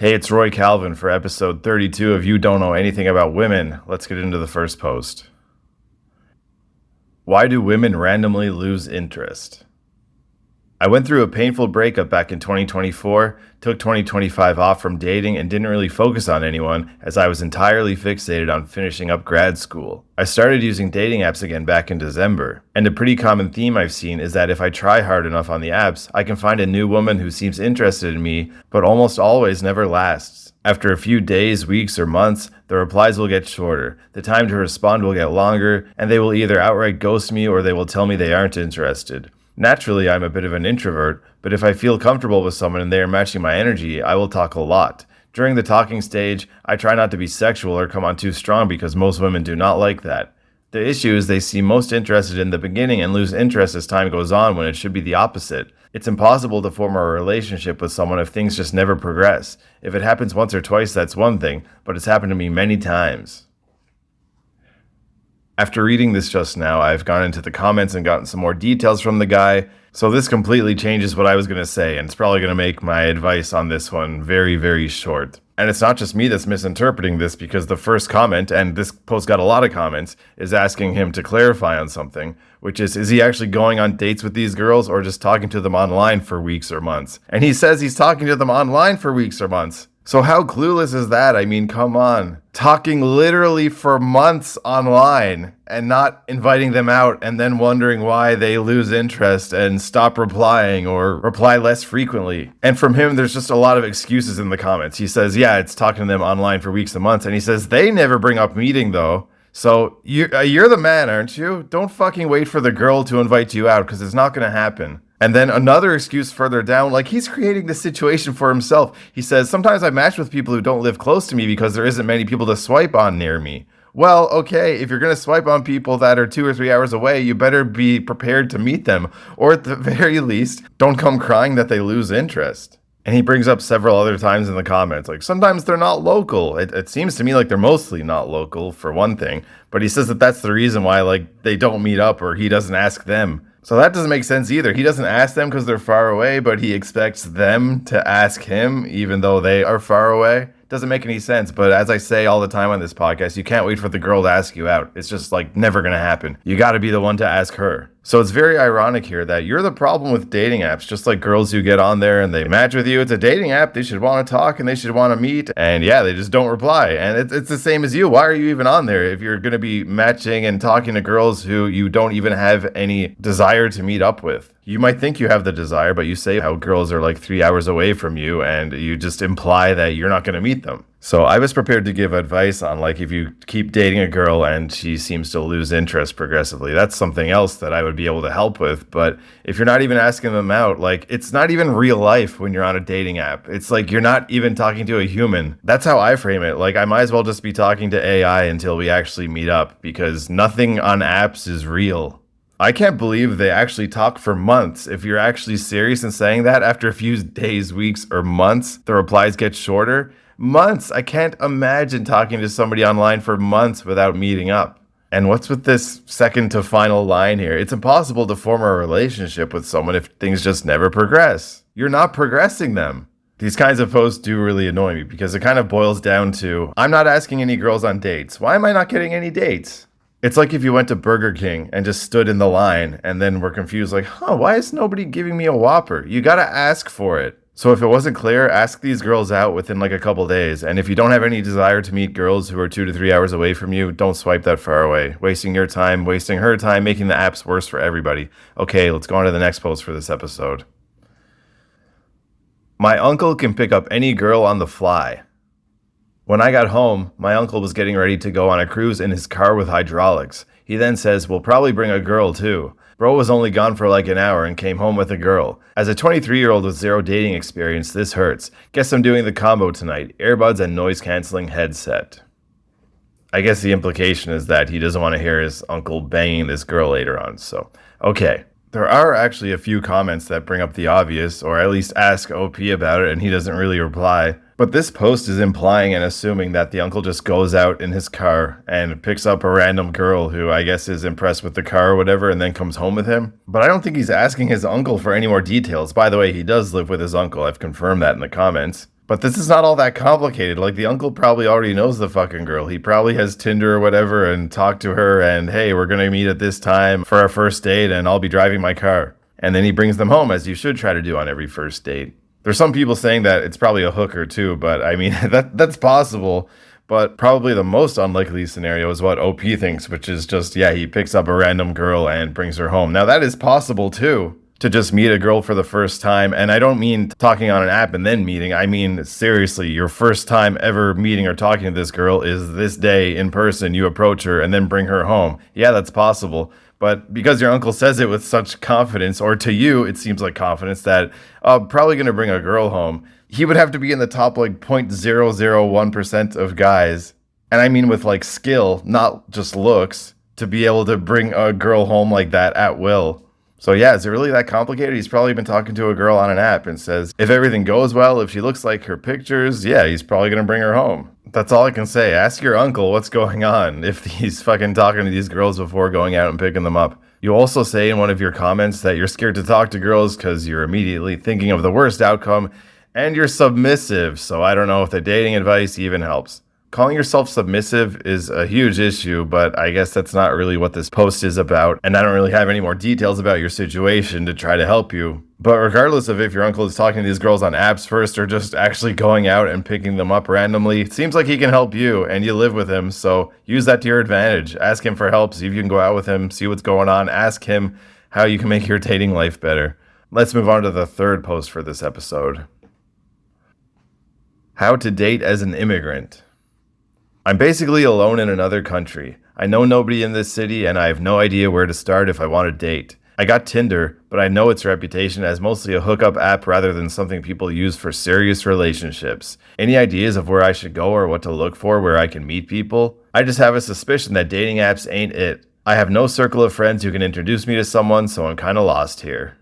Hey, it's Roy Calvin for episode 32 of You Don't Know Anything About Women. Let's get into the first post. Why do women randomly lose interest? I went through a painful breakup back in 2024, took 2025 off from dating, and didn't really focus on anyone as I was entirely fixated on finishing up grad school. I started using dating apps again back in December, and a pretty common theme I've seen is that if I try hard enough on the apps, I can find a new woman who seems interested in me, but almost always never lasts. After a few days, weeks, or months, the replies will get shorter, the time to respond will get longer, and they will either outright ghost me or they will tell me they aren't interested. Naturally, I'm a bit of an introvert, but if I feel comfortable with someone and they are matching my energy, I will talk a lot. During the talking stage, I try not to be sexual or come on too strong because most women do not like that. The issue is they seem most interested in the beginning and lose interest as time goes on when it should be the opposite. It's impossible to form a relationship with someone if things just never progress. If it happens once or twice, that's one thing, but it's happened to me many times. After reading this just now, I've gone into the comments and gotten some more details from the guy, so this completely changes what I was going to say, and it's probably going to make my advice on this one very, very short. And it's not just me that's misinterpreting this, because the first comment, and this post got a lot of comments, is asking him to clarify on something, which is he actually going on dates with these girls or just talking to them online for weeks or months? And he says he's talking to them online for weeks or months. So how clueless is that? I mean, come on. Talking literally for months online and not inviting them out and then wondering why they lose interest and stop replying or reply less frequently. And from him, there's just a lot of excuses in the comments. He says, yeah, it's talking to them online for weeks and months. And he says, they never bring up meeting though. So you're the man, aren't you? Don't fucking wait for the girl to invite you out because it's not going to happen. And then another excuse further down, like he's creating this situation for himself. He says, sometimes I match with people who don't live close to me because there isn't many people to swipe on near me. Well, okay, if you're going to swipe on people that are 2 or 3 hours away, you better be prepared to meet them. Or at the very least, don't come crying that they lose interest. And he brings up several other times in the comments, like sometimes they're not local. It seems to me like they're mostly not local, for one thing. But he says that that's the reason why, like, they don't meet up or he doesn't ask them. So that doesn't make sense either. He doesn't ask them because they're far away, but he expects them to ask him even though they are far away. Doesn't make any sense. But as I say all the time on this podcast, you can't wait for the girl to ask you out. It's just like never going to happen. You got to be the one to ask her. So it's very ironic here that you're the problem with dating apps, just like girls who get on there and they match with you. It's a dating app. They should want to talk and they should want to meet. And yeah, they just don't reply. And it's the same as you. Why are you even on there if you're going to be matching and talking to girls who you don't even have any desire to meet up with? You might think you have the desire, but you say how girls are like 3 hours away from you and you just imply that you're not going to meet them. So I was prepared to give advice on like if you keep dating a girl and she seems to lose interest progressively, that's something else that I would be able to help with. But if you're not even asking them out, like it's not even real life when you're on a dating app. It's like you're not even talking to a human. That's how I frame it. Like I might as well just be talking to AI until we actually meet up because nothing on apps is real. I can't believe they actually talk for months. If you're actually serious in saying that, after a few days, weeks, or months, the replies get shorter. Months! I can't imagine talking to somebody online for months without meeting up. And what's with this second to final line here? It's impossible to form a relationship with someone if things just never progress. You're not progressing them. These kinds of posts do really annoy me because it kind of boils down to, I'm not asking any girls on dates. Why am I not getting any dates? It's like if you went to Burger King and just stood in the line and then were confused like, why is nobody giving me a Whopper? You gotta ask for it. So if it wasn't clear, ask these girls out within like a couple days. And if you don't have any desire to meet girls who are 2 to 3 hours away from you, don't swipe that far away. Wasting your time, wasting her time, making the apps worse for everybody. Okay, let's go on to the next post for this episode. My uncle can pick up any girl on the fly. When I got home, my uncle was getting ready to go on a cruise in his car with hydraulics. He then says, we'll probably bring a girl too. Bro was only gone for like an hour and came home with a girl. As a 23-year-old with zero dating experience, this hurts. Guess I'm doing the combo tonight, earbuds and noise-canceling headset. I guess the implication is that he doesn't want to hear his uncle banging this girl later on, so okay. There are actually a few comments that bring up the obvious, or at least ask OP about it, and he doesn't really reply. But this post is implying and assuming that the uncle just goes out in his car and picks up a random girl who I guess is impressed with the car or whatever and then comes home with him. But I don't think he's asking his uncle for any more details. By the way, he does live with his uncle. I've confirmed that in the comments. But this is not all that complicated. Like, the uncle probably already knows the fucking girl. He probably has Tinder or whatever and talked to her and, hey, we're going to meet at this time for our first date and I'll be driving my car. And then he brings them home, as you should try to do on every first date. There's some people saying that it's probably a hooker too, but I mean, that's possible. But probably the most unlikely scenario is what OP thinks, which is just, yeah, he picks up a random girl and brings her home. Now, that is possible too, to just meet a girl for the first time. And I don't mean talking on an app and then meeting. I mean, seriously, your first time ever meeting or talking to this girl is this day in person. You approach her and then bring her home. Yeah, that's possible. But because your uncle says it with such confidence, or to you, it seems like confidence that probably going to bring a girl home, he would have to be in the top like 0.001% of guys. And I mean with like skill, not just looks, to be able to bring a girl home like that at will. So yeah, is it really that complicated? He's probably been talking to a girl on an app and says, if everything goes well, if she looks like her pictures, yeah, he's probably going to bring her home. That's all I can say. Ask your uncle what's going on if he's fucking talking to these girls before going out and picking them up. You also say in one of your comments that you're scared to talk to girls because you're immediately thinking of the worst outcome and you're submissive. So I don't know if the dating advice even helps. Calling yourself submissive is a huge issue, but I guess that's not really what this post is about, and I don't really have any more details about your situation to try to help you. But regardless of if your uncle is talking to these girls on apps first or just actually going out and picking them up randomly, it seems like he can help you, and you live with him, so use that to your advantage. Ask him for help, see if you can go out with him, see what's going on, ask him how you can make your dating life better. Let's move on to the third post for this episode. How to date as an immigrant. I'm basically alone in another country. I know nobody in this city and I have no idea where to start if I want to date. I got Tinder, but I know its reputation as mostly a hookup app rather than something people use for serious relationships. Any ideas of where I should go or what to look for where I can meet people? I just have a suspicion that dating apps ain't it. I have no circle of friends who can introduce me to someone, so I'm kinda lost here.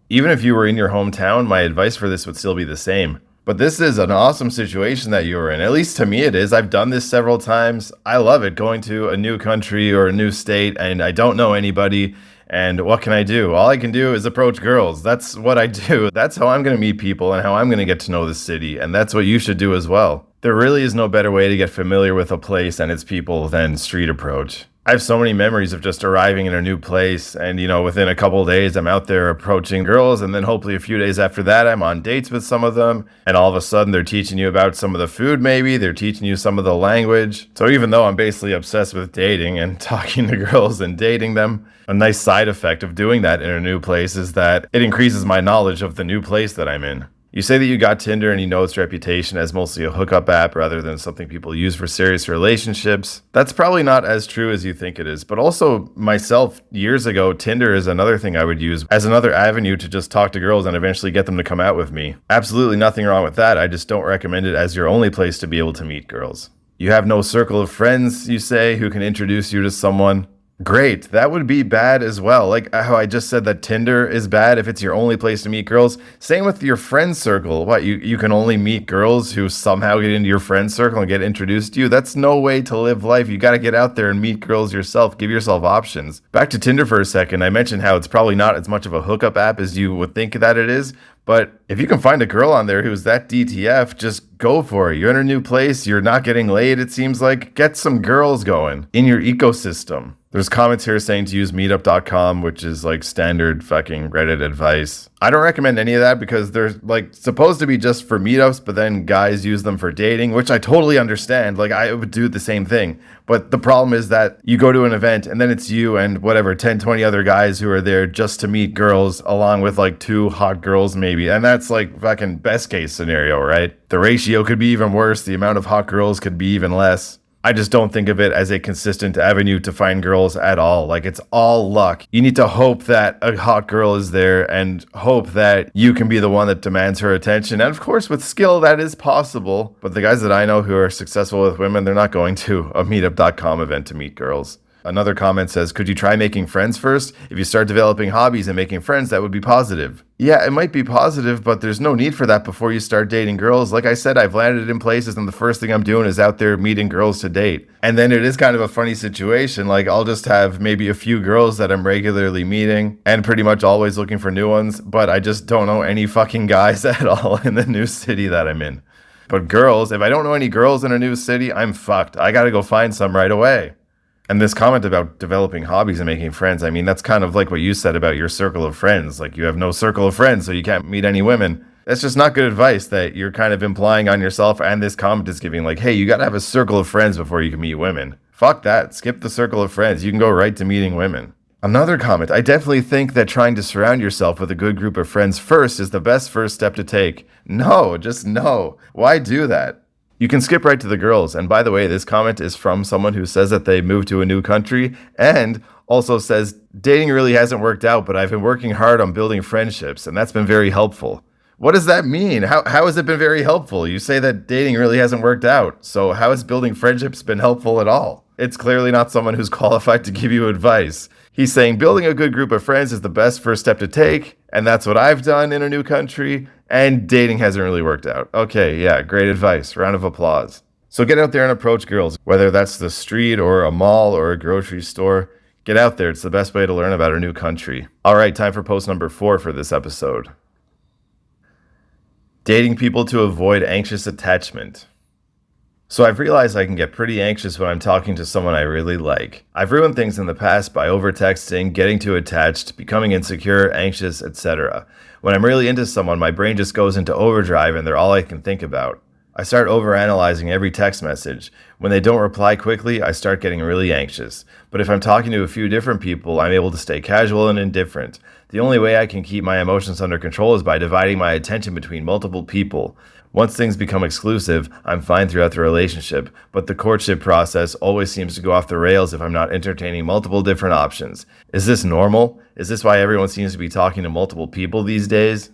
Even if you were in your hometown, my advice for this would still be the same. But this is an awesome situation that you're in. At least to me it is. I've done this several times. I love it, going to a new country or a new state and I don't know anybody. And what can I do? All I can do is approach girls. That's what I do. That's how I'm going to meet people and how I'm going to get to know the city. And that's what you should do as well. There really is no better way to get familiar with a place and its people than street approach. I have so many memories of just arriving in a new place and, within a couple of days, I'm out there approaching girls and then hopefully a few days after that, I'm on dates with some of them and all of a sudden they're teaching you about some of the food maybe, they're teaching you some of the language. So even though I'm basically obsessed with dating and talking to girls and dating them, a nice side effect of doing that in a new place is that it increases my knowledge of the new place that I'm in. You say that you got Tinder and you know its reputation as mostly a hookup app rather than something people use for serious relationships. That's probably not as true as you think it is. But also, myself, years ago, Tinder is another thing I would use as another avenue to just talk to girls and eventually get them to come out with me. Absolutely nothing wrong with that. I just don't recommend it as your only place to be able to meet girls. You have no circle of friends, you say, who can introduce you to someone. Great, that would be bad as well. Like how I just said that Tinder is bad if it's your only place to meet girls. Same with your friend circle. What, you can only meet girls who somehow get into your friend circle and get introduced to you? That's no way to live life. You got to get out there and meet girls yourself. Give yourself options. Back to Tinder for a second. I mentioned how it's probably not as much of a hookup app as you would think that it is. But if you can find a girl on there who's that DTF, just go for it. You're in a new place. You're not getting laid, it seems like. Get some girls going in your ecosystem. There's comments here saying to use meetup.com, which is like standard fucking Reddit advice. I don't recommend any of that because they're like supposed to be just for meetups, but then guys use them for dating, which I totally understand. Like I would do the same thing. But the problem is that you go to an event and then it's you and whatever, 10, 20 other guys who are there just to meet girls along with like 2 hot girls maybe. And that's like fucking best case scenario, right? The ratio could be even worse. The amount of hot girls could be even less. I just don't think of it as a consistent avenue to find girls at all. Like it's all luck. You need to hope that a hot girl is there and hope that you can be the one that demands her attention. And of course, with skill, that is possible. But the guys that I know who are successful with women, they're not going to a meetup.com event to meet girls. Another comment says, could you try making friends first? If you start developing hobbies and making friends, that would be positive. Yeah, it might be positive, but there's no need for that before you start dating girls. Like I said, I've landed in places and the first thing I'm doing is out there meeting girls to date. And then it is kind of a funny situation. Like I'll just have maybe a few girls that I'm regularly meeting and pretty much always looking for new ones, but I just don't know any fucking guys at all in the new city that I'm in. But girls, if I don't know any girls in a new city, I'm fucked. I gotta go find some right away. And this comment about developing hobbies and making friends, I mean, that's kind of like what you said about your circle of friends. Like you have no circle of friends, so you can't meet any women. That's just not good advice that you're kind of implying on yourself, and this comment is giving like, hey, you gotta have a circle of friends before you can meet women. Fuck that. Skip the circle of friends. You can go right to meeting women. Another comment, I definitely think that trying to surround yourself with a good group of friends first is the best first step to take. No, just no. Why do that? You can skip right to the girls. And by the way, this comment is from someone who says that they moved to a new country and also says, dating really hasn't worked out, but I've been working hard on building friendships, and that's been very helpful. What does that mean? How has it been very helpful? You say that dating really hasn't worked out. So how has building friendships been helpful at all? It's clearly not someone who's qualified to give you advice. He's saying building a good group of friends is the best first step to take, and that's what I've done in a new country, and dating hasn't really worked out. Okay, yeah, great advice. Round of applause. So get out there and approach girls, whether that's the street or a mall or a grocery store. Get out there. It's the best way to learn about a new country. All right, time for post number 4 for this episode. Dating people to avoid anxious attachment. So I've realized I can get pretty anxious when I'm talking to someone I really like. I've ruined things in the past by over-texting, getting too attached, becoming insecure, anxious, etc. When I'm really into someone, my brain just goes into overdrive and they're all I can think about. I start overanalyzing every text message. When they don't reply quickly, I start getting really anxious. But if I'm talking to a few different people, I'm able to stay casual and indifferent. The only way I can keep my emotions under control is by dividing my attention between multiple people. Once things become exclusive, I'm fine throughout the relationship, but the courtship process always seems to go off the rails if I'm not entertaining multiple different options. Is this normal? Is this why everyone seems to be talking to multiple people these days?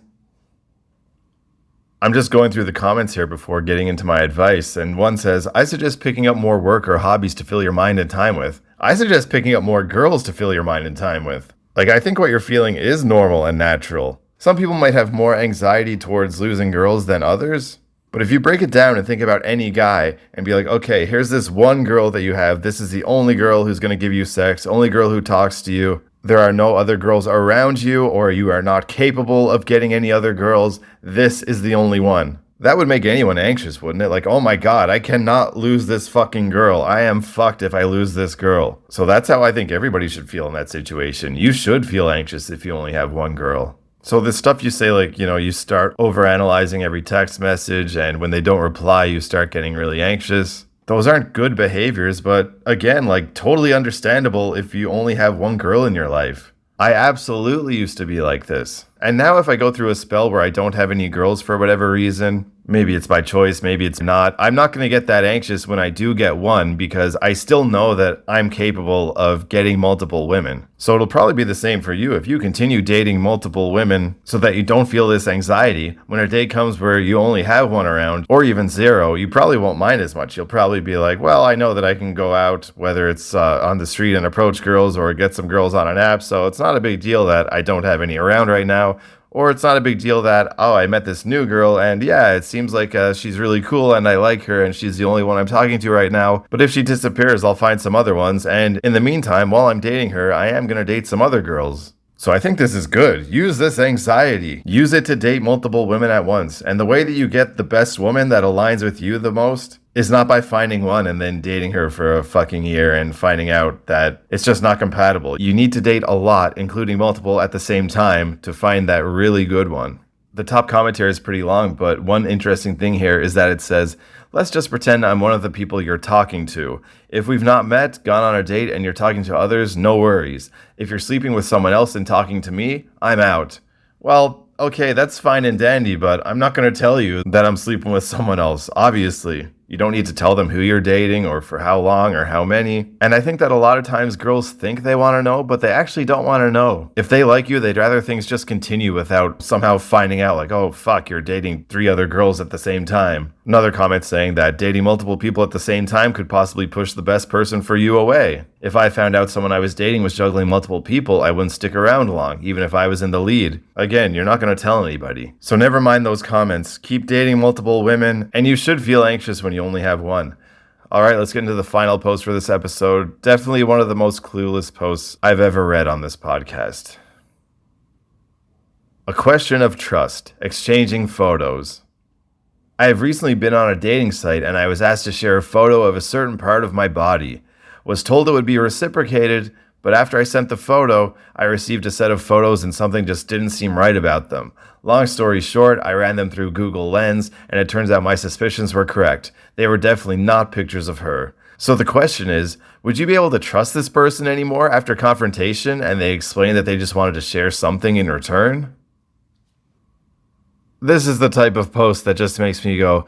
I'm just going through the comments here before getting into my advice, and one says, I suggest picking up more work or hobbies to fill your mind and time with. I suggest picking up more girls to fill your mind and time with. Like, I think what you're feeling is normal and natural. Some people might have more anxiety towards losing girls than others, but if you break it down and think about any guy and be like, okay, here's this one girl that you have. This is the only girl who's going to give you sex, only girl who talks to you. There are no other girls around you, or you are not capable of getting any other girls. This is the only one. That would make anyone anxious, wouldn't it? Like, oh my God, I cannot lose this fucking girl. I am fucked if I lose this girl. So that's how I think everybody should feel in that situation. You should feel anxious if you only have one girl. So the stuff you say, like, you start overanalyzing every text message, and when they don't reply, you start getting really anxious. Those aren't good behaviors, but again, like, totally understandable if you only have one girl in your life. I absolutely used to be like this. And now if I go through a spell where I don't have any girls for whatever reason, maybe it's by choice, maybe it's not, I'm not going to get that anxious when I do get one, because I still know that I'm capable of getting multiple women. So it'll probably be the same for you if you continue dating multiple women so that you don't feel this anxiety. When a day comes where you only have one around, or even zero, you probably won't mind as much. You'll probably be like, well, I know that I can go out, whether it's on the street and approach girls or get some girls on an app, so it's not a big deal that I don't have any around right now. Or it's not a big deal that, oh, I met this new girl and yeah, it seems like she's really cool and I like her and she's the only one I'm talking to right now. But if she disappears, I'll find some other ones. And in the meantime, while I'm dating her, I am going to date some other girls. So I think this is good. Use this anxiety. Use it to date multiple women at once. And the way that you get the best woman that aligns with you the most is not by finding one and then dating her for a fucking year and finding out that it's just not compatible. You need to date a lot, including multiple at the same time, to find that really good one. The top commentary is pretty long, but one interesting thing here is that it says, let's just pretend I'm one of the people you're talking to. If we've not met, gone on a date, and you're talking to others, no worries. If you're sleeping with someone else and talking to me, I'm out. Well, okay, that's fine and dandy, but I'm not going to tell you that I'm sleeping with someone else, obviously. You don't need to tell them who you're dating or for how long or how many. And I think that a lot of times girls think they want to know, but they actually don't want to know. If they like you, they'd rather things just continue without somehow finding out like, oh, fuck, you're dating 3 other girls at the same time. Another comment saying that dating multiple people at the same time could possibly push the best person for you away. If I found out someone I was dating was juggling multiple people, I wouldn't stick around long, even if I was in the lead. Again, you're not going to tell anybody. So never mind those comments. Keep dating multiple women, and you should feel anxious when you only have one. Alright, let's get into the final post for this episode. Definitely one of the most clueless posts I've ever read on this podcast. A question of trust. Exchanging photos. I have recently been on a dating site and I was asked to share a photo of a certain part of my body. Was told it would be reciprocated, but after I sent the photo, I received a set of photos and something just didn't seem right about them. Long story short, I ran them through Google Lens and it turns out my suspicions were correct. They were definitely not pictures of her. So the question is, would you be able to trust this person anymore after confrontation and they explain that they just wanted to share something in return? This is the type of post that just makes me go,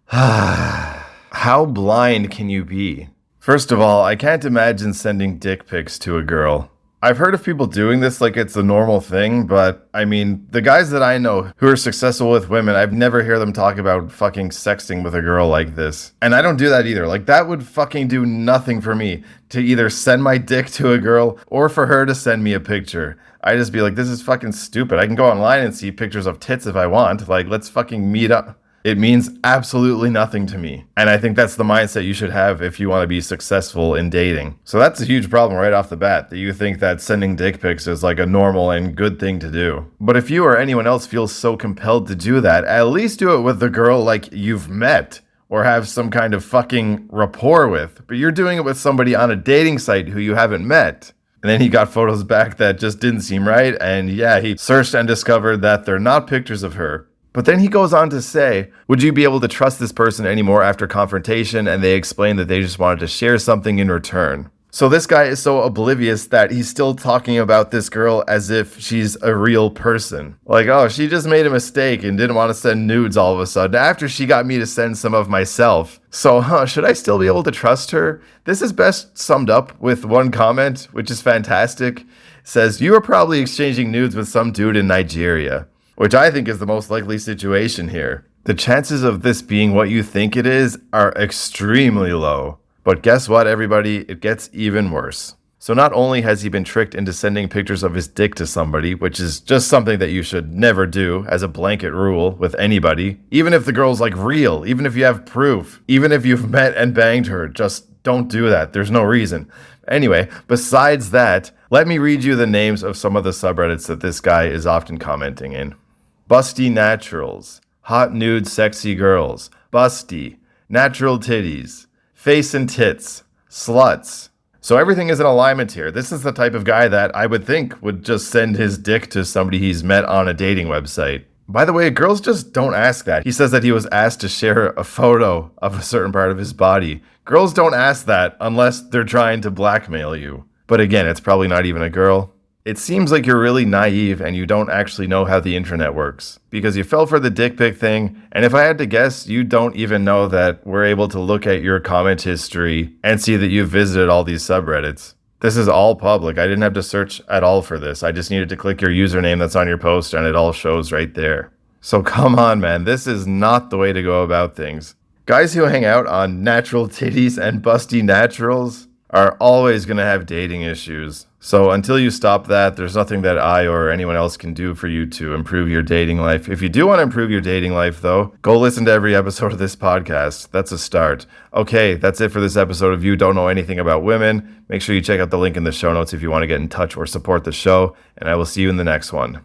how blind can you be? First of all, I can't imagine sending dick pics to a girl. I've heard of people doing this like it's a normal thing, but I mean, the guys that I know who are successful with women, I've never heard them talk about fucking sexting with a girl like this. And I don't do that either. Like, that would fucking do nothing for me to either send my dick to a girl or for her to send me a picture. I just be like, this is fucking stupid. I can go online and see pictures of tits if I want. Like, let's fucking meet up. It means absolutely nothing to me. And I think that's the mindset you should have if you want to be successful in dating. So that's a huge problem right off the bat, that you think that sending dick pics is like a normal and good thing to do. But if you or anyone else feels so compelled to do that, at least do it with the girl like you've met or have some kind of fucking rapport with. But you're doing it with somebody on a dating site who you haven't met. And then he got photos back that just didn't seem right. And yeah, he searched and discovered that they're not pictures of her. But then he goes on to say, would you be able to trust this person anymore after confrontation? And they explain that they just wanted to share something in return. So this guy is so oblivious that he's still talking about this girl as if she's a real person. Like, oh, she just made a mistake and didn't want to send nudes all of a sudden after she got me to send some of myself. So, should I still be able to trust her? This is best summed up with one comment, which is fantastic. It says, you are probably exchanging nudes with some dude in Nigeria, which I think is the most likely situation here. The chances of this being what you think it is are extremely low. But guess what, everybody? It gets even worse. So not only has he been tricked into sending pictures of his dick to somebody, which is just something that you should never do as a blanket rule with anybody, even if the girl's like real, even if you have proof, even if you've met and banged her, just don't do that. There's no reason. Anyway, besides that, let me read you the names of some of the subreddits that this guy is often commenting in. Busty Naturals, Hot Nude Sexy Girls, Busty, Natural Titties, Face and Tits, Sluts. So everything is in alignment here. This is the type of guy that I would think would just send his dick to somebody he's met on a dating website. By the way, girls just don't ask that. He says that he was asked to share a photo of a certain part of his body. Girls don't ask that unless they're trying to blackmail you. But again, it's probably not even a girl. It seems like you're really naive and you don't actually know how the internet works, because you fell for the dick pic thing, and if I had to guess, you don't even know that we're able to look at your comment history and see that you've visited all these subreddits. This is all public. I didn't have to search at all for this. I just needed to click your username that's on your post and it all shows right there. So come on, man, this is not the way to go about things. Guys who hang out on Natural Titties and Busty Naturals are always going to have dating issues. So until you stop that, there's nothing that I or anyone else can do for you to improve your dating life. If you do want to improve your dating life, though, go listen to every episode of this podcast. That's a start. Okay, that's it for this episode of You Don't Know Anything About Women. Make sure you check out the link in the show notes if you want to get in touch or support the show, and I will see you in the next one.